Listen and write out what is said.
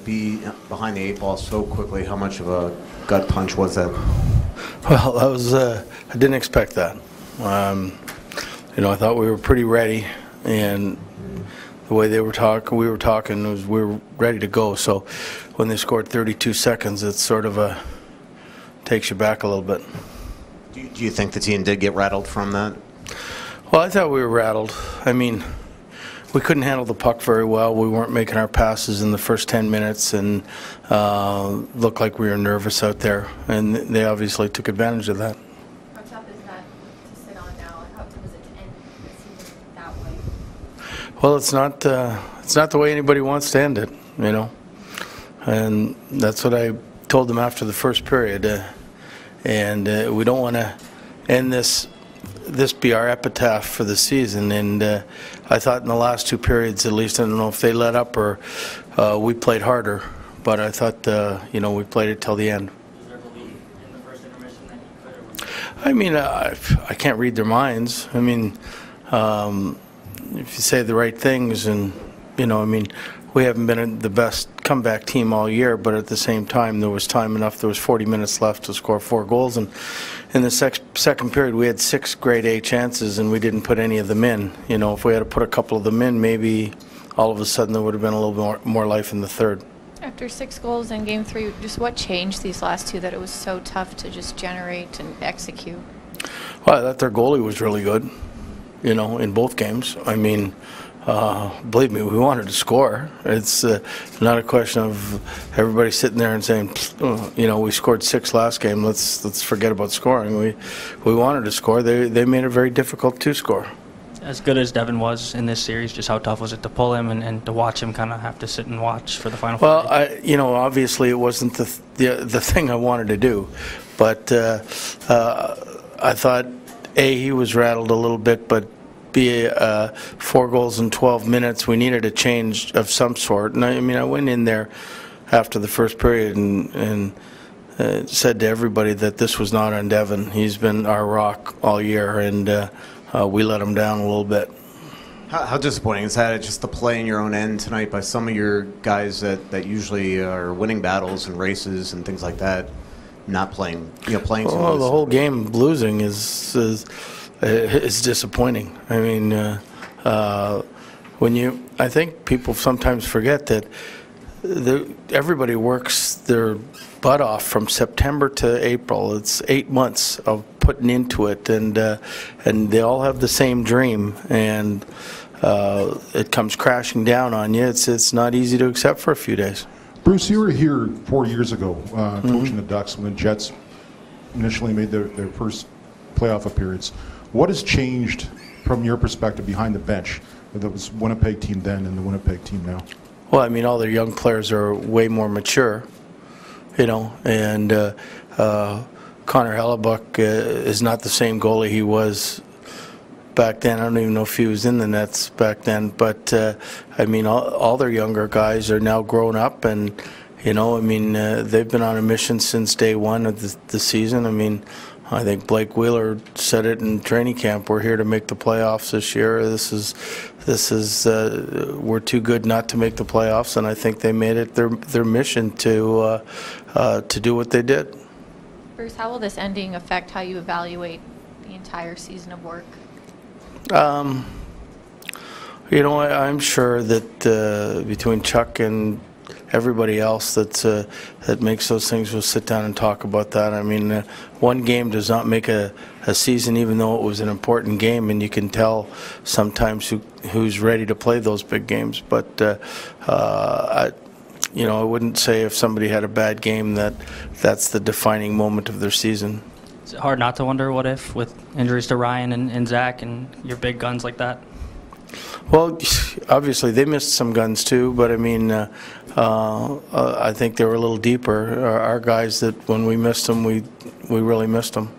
Be behind the 8 ball so quickly, how much of a gut punch was that? Well, that was I didn't expect that. I thought we were pretty ready, and the way we were talking, was we were ready to go. So when they scored 32 seconds, it sort of takes you back a little bit. Do you think the team did get rattled from that? Well, I thought we were rattled. I mean, we couldn't handle the puck very well. We weren't making our passes in the first 10 minutes and looked like we were nervous out there. And they obviously took advantage of that. How tough is that to sit on now? How tough is it to end the season that way? Well, it's not the way anybody wants to end it, And that's what I told them after the first period. We don't want to end this be our epitaph for the season, and I thought in the last two periods, at least, I don't know if they let up or we played harder, but I thought we played it till the end. Was there belief in the first intermission that you could? I mean, I can't read their minds. I mean, if you say the right things, and we haven't been the best comeback team all year, but at the same time, there was time enough. There was 40 minutes left to score 4 goals, and in the second period, we had 6 grade A chances, and we didn't put any of them in. If we had to put a couple of them in, maybe all of a sudden there would have been a little more life in the third. After 6 goals in Game 3, just what changed these last two that it was so tough to just generate and execute? Well, I thought their goalie was really good, in both games. I mean, believe me, we wanted to score. It's not a question of everybody sitting there and saying, we scored 6 last game. Let's forget about scoring. We wanted to score. They made it very difficult to score. As good as Devin was in this series, just how tough was it to pull him and to watch him kind of have to sit and watch for the final? Well, obviously it wasn't the thing I wanted to do, but I thought he was rattled a little bit, but B, 4 goals in 12 minutes. We needed a change of some sort. And I went in there after the first period and said to everybody that this was not on Devin. He's been our rock all year, and we let him down a little bit. How disappointing is that? Just the play in your own end tonight by some of your guys that usually are winning battles and races and things like that, not playing, playing too Well, loose. the whole game losing is disappointing. I mean, I think people sometimes forget that everybody works their butt off from September to April. It's 8 months of putting into it, and they all have the same dream, and it comes crashing down on you. It's not easy to accept for a few days. Bruce, you were here 4 years ago, coaching the Ducks when the Jets initially made their first playoff appearance. What has changed from your perspective behind the bench, whether it was Winnipeg team then and the Winnipeg team now? Well, I mean, all their young players are way more mature, and Connor Hellebuck is not the same goalie he was back then. I don't even know if he was in the nets back then, but I mean, all their younger guys are now grown up, and they've been on a mission since day one of the season. I mean, I think Blake Wheeler said it in training camp. We're here to make the playoffs this year. This is we're too good not to make the playoffs, and I think they made it their mission to do what they did. Bruce, how will this ending affect how you evaluate the entire season of work? I'm sure that between Chuck and everybody else that makes those things will sit down and talk about that. I mean, one game does not make a season, even though it was an important game, and you can tell sometimes who's ready to play those big games. But I wouldn't say if somebody had a bad game that's the defining moment of their season. Is it hard not to wonder what if with injuries to Ryan and Zach and your big guns like that? Well, obviously they missed some guns too, but I mean, I think they were a little deeper. Our guys, that when we missed them, we really missed them.